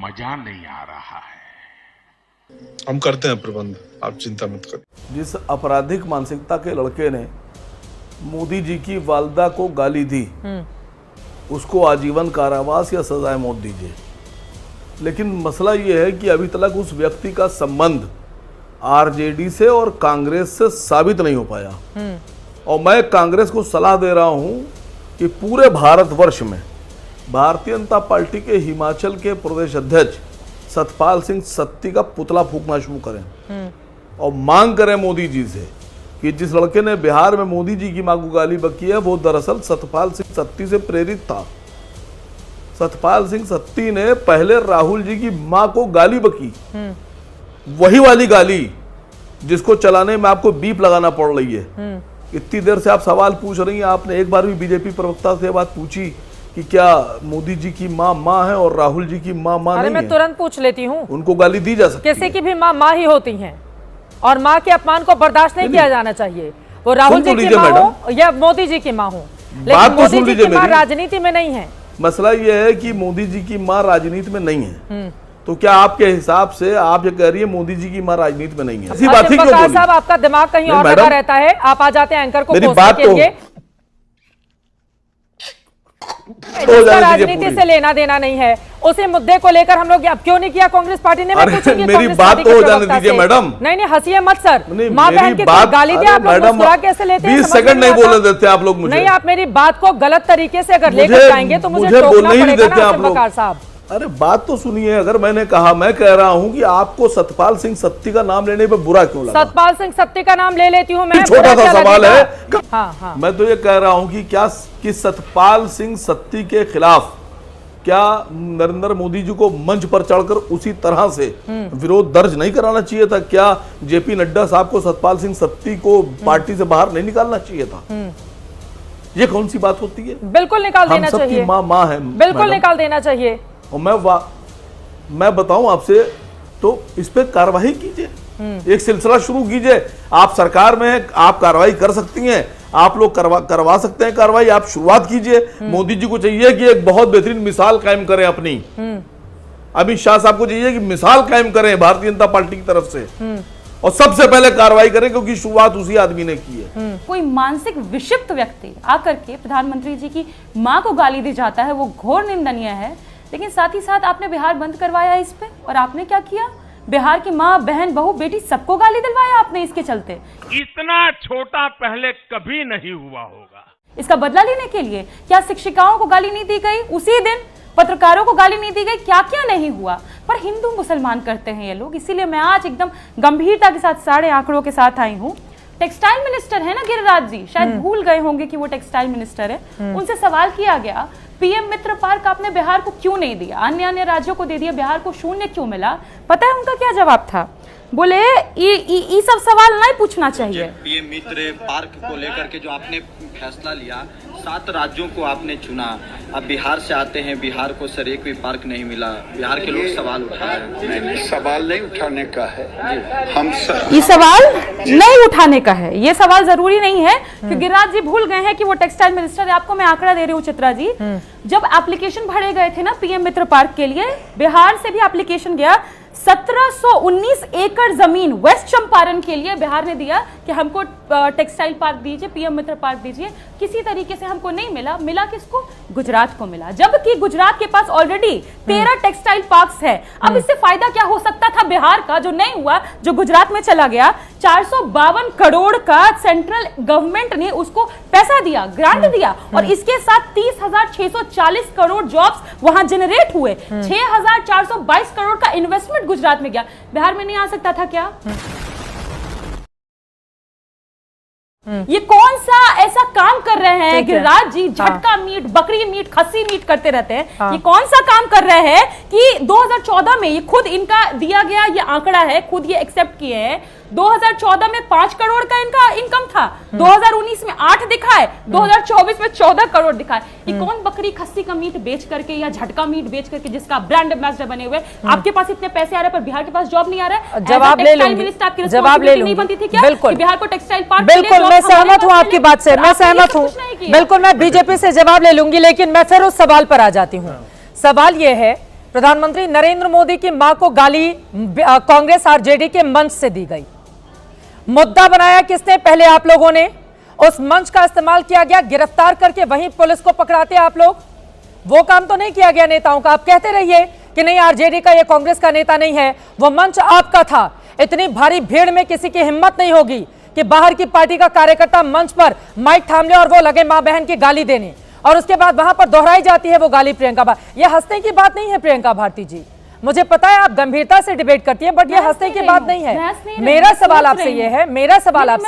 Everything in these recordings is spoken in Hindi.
मजा नहीं आ रहा है। हम करते हैं प्रबंध, आप चिंता मत करिए। जिस आपराधिक मानसिकता के लड़के ने मोदी जी की वालदा को गाली दी, उसको आजीवन कारावास या सजाए मौत दीजिए। लेकिन मसला ये है कि अभी तक उस व्यक्ति का संबंध आरजेडी से और कांग्रेस से साबित नहीं हो पाया। और मैं कांग्रेस को सलाह दे रहा हूं कि पूरे भारतवर्ष में भारतीय जनता पार्टी के हिमाचल के प्रदेश अध्यक्ष सतपाल सिंह सत्ती का पुतला फूंकना शुरू करें और मांग करें मोदी जी से कि जिस लड़के ने बिहार में मोदी जी की मां को गाली बकी है वो दरअसल सतपाल सिंह सत्ती से प्रेरित था। सतपाल सिंह सत्ती ने पहले राहुल जी की मां को गाली बकी, वही वाली गाली जिसको चलाने में आपको बीप लगाना पड़ रही है। इतनी देर से आप सवाल पूछ रही हैं, आपने एक बार भी बीजेपी प्रवक्ता से बात पूछी कि क्या मोदी जी की माँ है और राहुल जी की माँ नहीं है? मैं तुरंत पूछ लेती हूँ, उनको गाली दी जा सकती है? किसी की भी माँ ही होती हैं और माँ के अपमान को बर्दाश्त नहीं किया जाना चाहिए। वो राहुल जी की माँ हो या मोदी जी की माँ हो, लेकिन मोदी जी की माँ राजनीति में नहीं है। मसला ये है कि मोदी जी की माँ राजनीति में नहीं है, तो क्या आपके हिसाब से आप ये कह रही है मोदी जी की माँ राजनीति में नहीं है? ऐसी बात ही क्यों बोली? साहब, आपका दिमाग कहीं और जगह रहता है, आप आ जाते हैं एंकर को कोसने के लिए। राजनीति से लेना देना नहीं है, उसी मुद्दे को लेकर हम लोग अब क्यों नहीं किया कांग्रेस पार्टी ने? मैं पूछूंगी मेरी बात तो हो जाने दीजिए मैडम। नहीं हंसिए मत सर, माँ बहन की गाली दे आप लोग मुस्कुरा कैसे लेते हैं? 20 सेकंड नहीं बोलने देते आप लोग मुझे। नहीं, आप मेरी बात को गलत तरीके से अगर लेकर जाएंगे तो मुझे टोकना पड़ेगा ना बकार साहब। अरे बात तो सुनिए, अगर मैं कह रहा हूं कि आपको सतपाल सिंह सत्ती का नाम लेने पे बुरा क्यों लगा? सतपाल सिंह सत्ती का नाम ले लेती हूं मैं, छोटा सा सवाल है। हाँ। मैं तो ये कह रहा हूं कि क्या कि सतपाल सिंह सत्ती के खिलाफ क्या नरेंद्र मोदी जी को मंच पर चढ़कर उसी तरह से विरोध दर्ज नहीं कराना चाहिए था? क्या जेपी नड्डा साहब को सतपाल सिंह सत्ती को पार्टी से बाहर नहीं निकालना चाहिए था? ये कौन सी बात होती है? बिल्कुल निकाल देना चाहिए। माँ है, बिल्कुल निकाल देना चाहिए। और मैं बताऊं आपसे, तो इस पे कार्रवाई कीजिए, एक सिलसिला शुरू कीजिए। आप सरकार में हैं, आप कार्रवाई कर सकती हैं, आप लोग करवा सकते हैं कार्रवाई, आप शुरुआत कीजिए। मोदी जी को चाहिए कि एक बहुत बेहतरीन मिसाल कायम करें अपनी। अमित शाह साहब को चाहिए कि मिसाल कायम करें भारतीय जनता पार्टी की तरफ से और सबसे पहले कार्रवाई करें, क्योंकि शुरुआत उसी आदमी ने की है। कोई मानसिक विक्षिप्त व्यक्ति आकर के प्रधानमंत्री जी की मां को गाली दी जाता है, वो घोर निंदनीय है। लेकिन साथ ही साथ आपने बिहार बंद करवाया इस पे, और आपने क्या किया? बिहार की माँ, बहन, बहू, बेटी सबको गाली दिलवाया आपने इसके चलते। इतना छोटा पहले कभी नहीं हुआ होगा। इसका बदला लेने के लिए क्या शिक्षिकाओं को गाली नहीं दी गई उसी दिन? पत्रकारों को गाली नहीं दी गई? क्या क्या नहीं हुआ? पर हिंदू मुसलमान करते हैं ये लोग। इसीलिए मैं आज एकदम गंभीरता के साथ सारे आंकड़ों के साथ आई हूँ। टेक्सटाइल मिनिस्टर है ना गिरिराज जी, शायद भूल गए होंगे कि वो टेक्सटाइल मिनिस्टर है। उनसे सवाल किया गया, पीएम मित्र पार्क आपने बिहार को क्यों नहीं दिया? अन्य राज्यों को दे दिया, बिहार को शून्य क्यों मिला? पता है उनका क्या जवाब था? बोले ये सब सवाल नहीं पूछना चाहिए। पीएम मित्र पार्क को लेकर के जो आपने फैसला लिया, 7 राज्यों को आपने चुना, अब बिहार से आते हैं, बिहार को सर एक भी पार्क नहीं मिला। बिहार के लोग सवाल उठा रहे हैं। नहीं, सवाल नहीं उठाने का है, हम ये सवाल नहीं उठाने का है, ये सवाल जरूरी नहीं है कि गिरिराज जी भूल गए हैं कि वो टेक्सटाइल मिनिस्टर है। आपको मैं आंकड़ा दे रही हूँ चित्रा जी, जब एप्लीकेशन भरे गए थे ना पीएम मित्र पार्क के लिए, बिहार से भी एप्लीकेशन गया। 1719 एकड़ जमीन वेस्ट चंपारण के लिए बिहार ने दिया कि हमको टेक्सटाइल पार्क दीजिए, पीएम मित्र पार्क दीजिए। किसी तरीके से हमको नहीं मिला। मिला किसको? गुजरात को मिला, जबकि गुजरात के पास ऑलरेडी 13 टेक्सटाइल पार्क्स है। अब इससे फायदा क्या हो सकता था बिहार का, जो नहीं हुआ, जो गुजरात में चला गया? 452 करोड़ का सेंट्रल गवर्नमेंट ने उसको पैसा दिया, ग्रांट दिया, और इसके साथ 30,640 करोड़ जॉब्स वहां जनरेट हुए। 6,422 करोड़ का इन्वेस्टमेंट गुजरात में गया। बिहार में नहीं आ सकता था क्या? ये कौन सा ऐसा काम कर रहे हैं गिरिराज जी? झटका मीट, बकरी मीट, खस्सी मीट करते रहते हैं। ये कौन सा काम कर रहे हैं कि 2014 में ये खुद इनका दिया गया ये आंकड़ा है, खुद ये एक्सेप्ट किए हैं। 2014 में 5 करोड़ का इनका इनकम था, 2019 में 8 दिखा है, 2024 में 14 करोड़ दिखा है। ये कौन बकरी खस्सी का मीट बेच करके या झटका मीट बेच करके जिसका ब्रांड एम्बेसडर बने हुए? आपके पास इतने पैसे आ रहे हैं पर बिहार के पास जॉब नहीं आ रहा है। जवाब ले लूंगी, जवाब ले लूंगी। नहीं बनती थी क्या कि बिहार को टेक्सटाइल पार्क? बिल्कुल, मैं सहमत हूँ आपकी बात से, मैं सहमत हूँ। बिल्कुल, मैं बीजेपी से जवाब ले लूंगी, लेकिन मैं फिर उस सवाल पर आ जाती हूँ। सवाल यह है प्रधानमंत्री नरेंद्र मोदी की मां को गाली कांग्रेस आरजेडी के मंच से दी गई। मुद्दा बनाया किसने? पहले आप लोगों ने। उस मंच का इस्तेमाल किया गया, गिरफ्तार करके वहीं पुलिस को पकड़ाते आप लोग। वो काम तो नहीं किया गया नेताओं का। आप कहते रहिए कि नहीं आरजेडी का, ये कांग्रेस का नेता नहीं है, वो मंच आपका था। इतनी भारी भीड़ में किसी की हिम्मत नहीं होगी कि बाहर की पार्टी का कार्यकर्ता मंच पर माइक थाम ले और वो लगे मां बहन की गाली देने, और उसके बाद वहां पर दोहराई जाती है वो गाली प्रियंका भारती। ये हंसने की बात नहीं है प्रियंका भारती जी, मुझे पता है आप गंभीरता से डिबेट करती है, बट ये हंसने की बात नहीं है। मेरा सवाल आपसे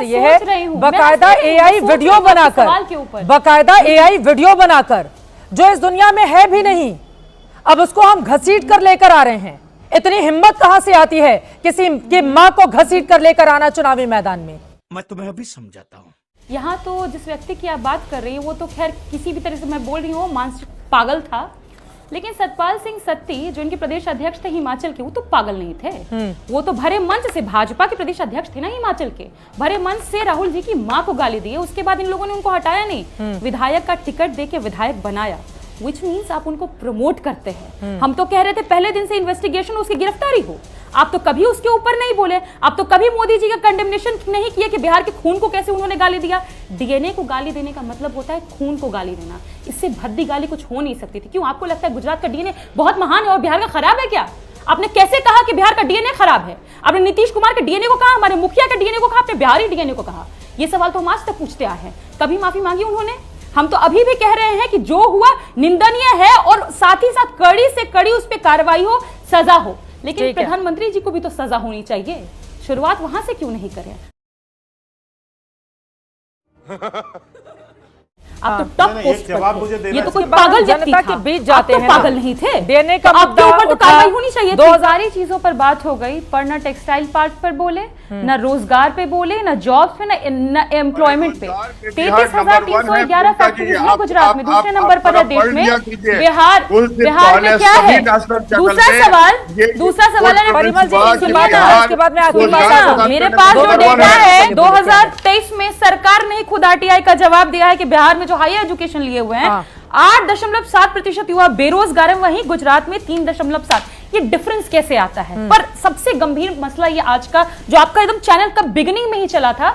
ये है, बाकायदा एआई वीडियो बनाकर, बाकायदा एआई वीडियो बनाकर जो इस दुनिया में है भी नहीं, अब उसको हम घसीट कर लेकर आ रहे हैं। इतनी हिम्मत कहां से आती है किसी की मां को घसीट कर लेकर आना चुनावी मैदान में? मैं तुम्हें अभी समझाता हूँ। यहाँ तो जिस व्यक्ति की आप बात कर रही हैं वो तो खैर किसी भी तरह से मैं बोल रही हूँ मानसिक पागल था, लेकिन सतपाल सिंह सत्ती जो इनके प्रदेश अध्यक्ष थे हिमाचल के, वो तो पागल नहीं थे। वो तो भरे मंच से, भाजपा के प्रदेश अध्यक्ष थे ना हिमाचल के, भरे मंच से राहुल जी की मां को गाली दी है। उसके बाद इन लोगों ने उनको हटाया नहीं, विधायक का टिकट देके विधायक बनाया, विच मीन्स आप उनको प्रमोट करते हैं। हम तो कह रहे थे पहले दिन से इन्वेस्टिगेशन, उसकी गिरफ्तारी हो। आप तो कभी उसके ऊपर नहीं बोले, आप तो कभी मोदी जी का कंडेमनेशन नहीं किया कि बिहार के खून को कैसे उन्होंने गाली दिया। डीएनए को गाली देने का मतलब होता है खून को गाली देना, इससे भद्दी गाली कुछ हो नहीं सकती थी। क्यों आपको लगता है गुजरात का डीएनए बहुत महान है और बिहार का खराब है क्या? आपने कैसे कहा कि बिहार का डीएनए खराब है? आपने नीतीश कुमार के डीएनए को कहा, हमारे मुखिया के डीएनए को कहा, आपने बिहारी डीएनए को कहा? ये सवाल तो हम आज तक पूछते आए हैं। कभी माफी मांगी उन्होंने? हम तो अभी भी कह रहे हैं कि जो हुआ निंदनीय है और साथ ही साथ कड़ी से कड़ी उस पर कार्रवाई हो, सजा हो। लेकिन प्रधानमंत्री जी को भी तो सजा होनी चाहिए, शुरुआत वहां से क्यों नहीं करें? आप तो टॉप पोस्ट पर, ये तो कोई पागल व्यक्ति था, के बीच जाते हैं, पागल नहीं थे। देने का आपके ऊपर तो कार्रवाई होनी चाहिए। 2000 चीजों पर बात हो गई, पर ना टेक्सटाइल पार्क पर बोले, ना रोजगार पे बोले, ना जॉब्स पे, ना एम्प्लॉयमेंट पे। 33,311 फैक्ट्रीज है गुजरात में, दूसरे नंबर पर है देश में। बिहार में क्या है? दूसरा सवाल है परिमल जी, उसके बाद में आपके पास, मेरे पास जो डेटा है 2023 में सरकार ने खुद आरटीआई का जवाब दिया है कि बिहार में जो हायर एजुकेशन लिए हुए हैं 8.7% युवा बेरोजगार है, वहीं गुजरात में 3.7। ये डिफरेंस कैसे आता है? पर सबसे गंभीर मसला ये आज का जो आपका एकदम चैनल का बिगिनिंग में ही चला था,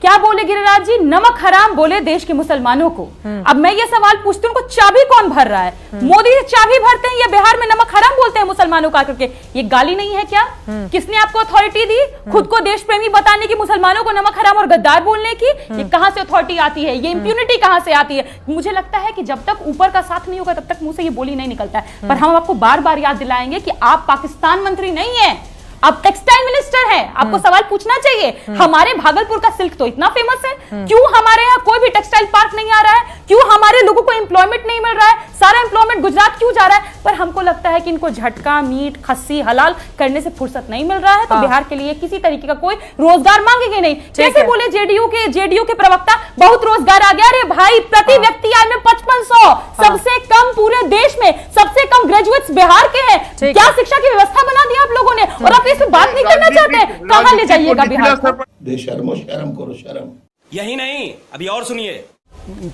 क्या बोले गिरिराज जी? नमक हराम बोले देश के मुसलमानों को। अब मैं ये सवाल पूछती हूँ, उनको चाबी कौन भर रहा है? मोदी चाबी भरते हैं या बिहार में नमक हराम बोलते हैं मुसलमानों का करके? ये गाली नहीं है क्या? किसने आपको अथॉरिटी दी खुद को देश प्रेमी बताने की, मुसलमानों को नमक हराम और गद्दार बोलने की? ये कहां से अथॉरिटी आती है? ये इंप्यूनिटी कहां से आती है? मुझे लगता है कि जब तक ऊपर का साथ नहीं होगा तब तक मुंह से ये बोली नहीं निकलता है। पर हम आपको बार बार याद दिलाएंगे कि आप पाकिस्तान मंत्री नहीं है, आप टेक्सटाइल मिनिस्टर हैं। आपको सवाल पूछना चाहिए, हमारे भागलपुर का सिल्क तो इतना फेमस है, क्यों हमारे यहाँ कोई भी टेक्सटाइल पार्क नहीं आ रहा है? क्यों हमारे लोगों को एम्प्लॉयमेंट नहीं मिल रहा है? सारा एम्प्लॉयमेंट गुजरात क्यों जा रहा है? पर हमको लगता है कि इनको झटका, मीट, खस्सी, हलाल करने से फुर्सत नहीं मिल रहा है, तो बिहार के लिए किसी तरीके का कोई रोजगार मांगेंगे नहीं। कैसे बोले जेडीयू के प्रवक्ता, बहुत रोजगार आ गया? अरे भाई, प्रति व्यक्ति आय में 5500, सबसे कम पूरे देश में, सबसे कम ग्रेजुएट्स बिहार के हैं। क्या शिक्षा की व्यवस्था बना दी आप लोगों ने? और आप इसमें बात नहीं करना चाहते? कहां ले जाइएगा बिहार को? शर्म करो शर्म। यही नहीं, अभी और सुनिए।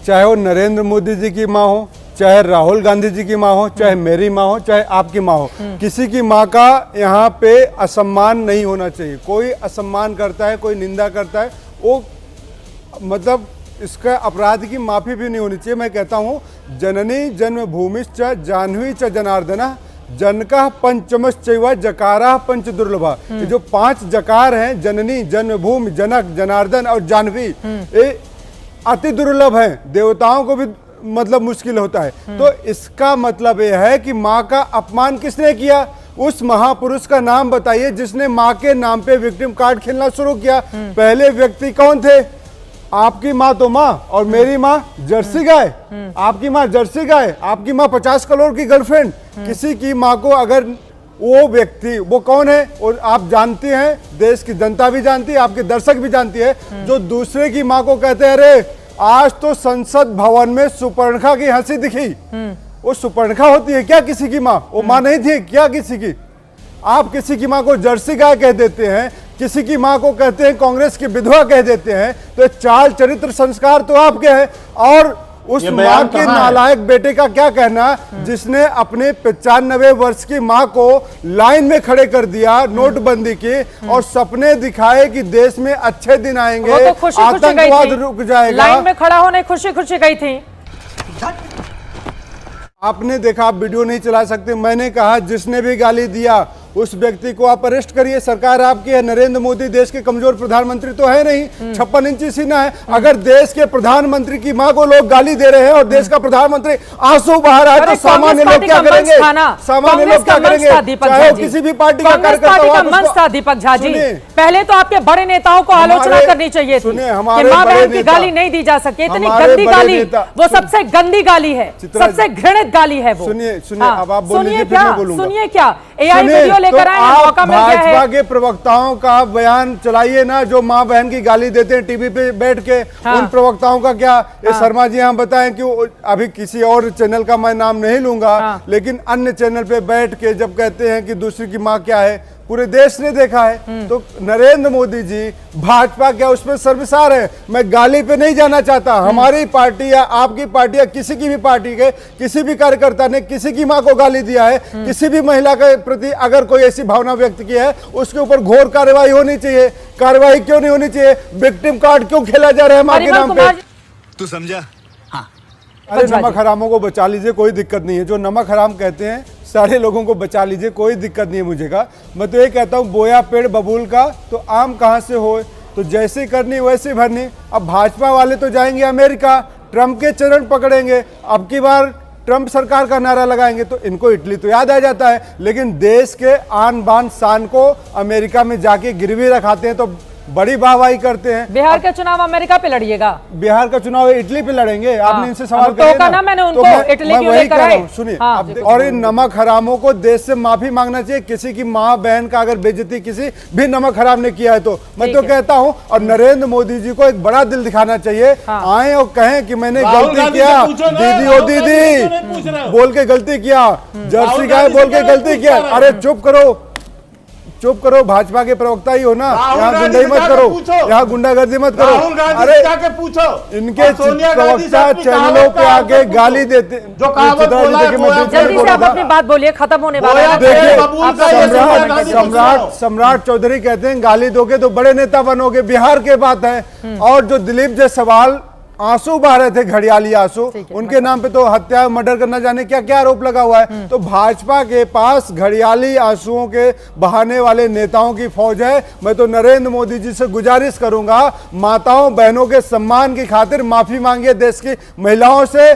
चाहे वो नरेंद्र मोदी जी की माँ हो, चाहे राहुल गांधी जी की माँ हो, चाहे मेरी माँ हो, चाहे आपकी माँ हो, किसी की माँ का यहाँ पे असम्मान नहीं होना चाहिए। कोई असम्मान करता है, कोई निंदा करता है, वो मतलब इसका अपराध की माफी भी नहीं होनी चाहिए। मैं कहता हूँ, जननी जन्मभूमिश्च जाह्नवी च जनार्दना जनका पंचमश्चैव जकारा पंच दुर्लभा। ये जो 5 जकार हैं, जननी, जन्मभूमि, जनक, जनार्दन और जाह्नवी, ये अति दुर्लभ है, देवताओं को भी मतलब मुश्किल होता है। तो इसका मतलब यह है कि माँ का अपमान किसने किया? उस महापुरुष का नाम बताइए जिसने माँ के नाम पे विक्टिम कार्ड खेलना शुरू किया। पहले व्यक्ति कौन थे? आपकी माँ तो माँ और मेरी माँ जर्सी गाय। आपकी माँ जर्सी गाय, आपकी माँ 50 करोड़ की गर्लफ्रेंड। किसी की माँ को अगर वो व्यक्ति, वो कौन है और आप जानते हैं, देश की जनता भी जानती है, आपके दर्शक भी जानती है, जो दूसरे की माँ को कहते हैं अरे आज तो संसद भवन में सुपर्णखा की हंसी दिखी। वो सुपर्णखा होती है क्या किसी की माँ? वो माँ नहीं थी क्या किसी की? आप किसी की माँ को जर्सी गाय कह देते हैं, किसी की माँ को कहते हैं कांग्रेस की विधवा कह देते हैं। तो चाल चरित्र संस्कार तो आपके हैं, और उस माँ के नालायक बेटे का क्या कहना जिसने अपने 95 वर्ष की माँ को लाइन में खड़े कर दिया नोटबंदी की और सपने दिखाए कि देश में अच्छे दिन आएंगे, वो तो खुशी आतंकवाद रुक जाएगा। लाइन में खड़ा होने खुशी खुशी गई थी। आपने देखा, आप वीडियो नहीं चला सकते। मैंने कहा जिसने भी गाली दिया उस व्यक्ति को आप अरेस्ट करिए। सरकार आपकी है, नरेंद्र मोदी देश के कमजोर प्रधानमंत्री तो है नहीं, 56 इंची सीना है। अगर देश के प्रधानमंत्री की मां को लोग गाली दे रहे हैं और देश का प्रधानमंत्री आंसू बहा रहा है तो सामान्य लोग क्या करेंगे? सामान्य लोग क्या करेंगे? चाहे किसी भी पार्टी का कार्यकर्ता। दीपक झा जी, पहले तो आपके बड़े नेताओं को आलोचना करनी चाहिए थी कि मां बहन की गाली नहीं दी जा सके। इतनी गंदी गाली, वो सबसे गंदी गाली है, सबसे घृणित गाली है वो। सुनिए अब आप बोलिए, सुनिए क्या एआई वीडियो लेकर आए हैं, मौका मिल गया है। भाजपा के प्रवक्ताओं का बयान चलाइए ना, जो मां बहन की गाली देते हैं टीवी पे बैठ के। उन प्रवक्ताओं का क्या? ये शर्मा जी हम बताएं कि अभी किसी और चैनल का मैं नाम नहीं लूंगा, लेकिन अन्य चैनल पे बैठ के जब कहते हैं कि दूसरी की मां क्या है, पूरे देश ने देखा है। तो नरेंद्र मोदी जी, भाजपा क्या उसमें शर्मसार है? मैं गाली पे नहीं जाना चाहता। हमारी पार्टी या आपकी पार्टी या किसी की भी पार्टी के किसी भी कार्यकर्ता ने किसी की मां को गाली दिया है, किसी भी महिला के प्रति अगर कोई ऐसी भावना व्यक्त की है, उसके ऊपर घोर कार्रवाई होनी चाहिए। कार्रवाई क्यों नहीं होनी चाहिए? विक्टिम कार्ड क्यों खेला जा रहा है मां के नाम पे? तू समझा? अरे नमक हरामों को बचा लीजिए, कोई दिक्कत नहीं है। जो नमक हराम कहते हैं सारे लोगों को बचा लीजिए, कोई दिक्कत नहीं है मुझे का। मैं तो ये कहता हूँ, बोया पेड़ बबूल का तो आम कहाँ से हो? तो जैसे करनी वैसे भरनी। अब भाजपा वाले तो जाएंगे अमेरिका, ट्रंप के चरण पकड़ेंगे, अब की बार ट्रंप सरकार का नारा लगाएंगे। तो इनको इटली तो याद आ जाता है, लेकिन देश के आन बान शान को अमेरिका में जाके गिरवी रखाते हैं तो बड़ी वाहवाही करते हैं। बिहार का चुनाव अमेरिका पे लड़िएगा, बिहार का चुनाव इटली पे लड़ेंगे। आपने इनसे सवाल किया ना, मैंने उनको इटली क्यों लेकर आए? सुनिए, और इन नमक हरामों को देश से माफी मांगना चाहिए। किसी की माँ बहन का अगर बेइज्जती किसी भी नमक हराम ने किया है तो मैं तो कहता हूँ, और नरेंद्र मोदी जी को एक बड़ा दिल दिखाना चाहिए। आए और कहें कि मैंने गलती किया, दीदी ओ दीदी बोल के गलती किया, जर्सी गाय बोल के गलती किया। अरे चुप करो, चुप करो, भाजपा के प्रवक्ता ही हो ना, यहाँ गुंडाई मत करो, यहाँ गुंडागर्दी मत करो। अरे इनके प्रवक्ता चैनलों पे आके गाली देते। जल्दी से आप अपनी बात बोलिए, खत्म होने वाला है। देखिए, सम्राट चौधरी कहते हैं गाली दोगे तो बड़े नेता बनोगे, बिहार के बात है। और जो दिलीप जय सवाल आंसू बहा रहे थे, घड़ियाली आंसू, उनके नाम पे तो हत्या मर्डर करना जाने क्या क्या आरोप लगा हुआ है। तो भाजपा के पास घड़ियाली आंसुओं के बहाने वाले नेताओं की फौज है। मैं तो नरेंद्र मोदी जी से गुजारिश करूंगा, माताओं बहनों के सम्मान की खातिर माफी मांगिए देश की महिलाओं से।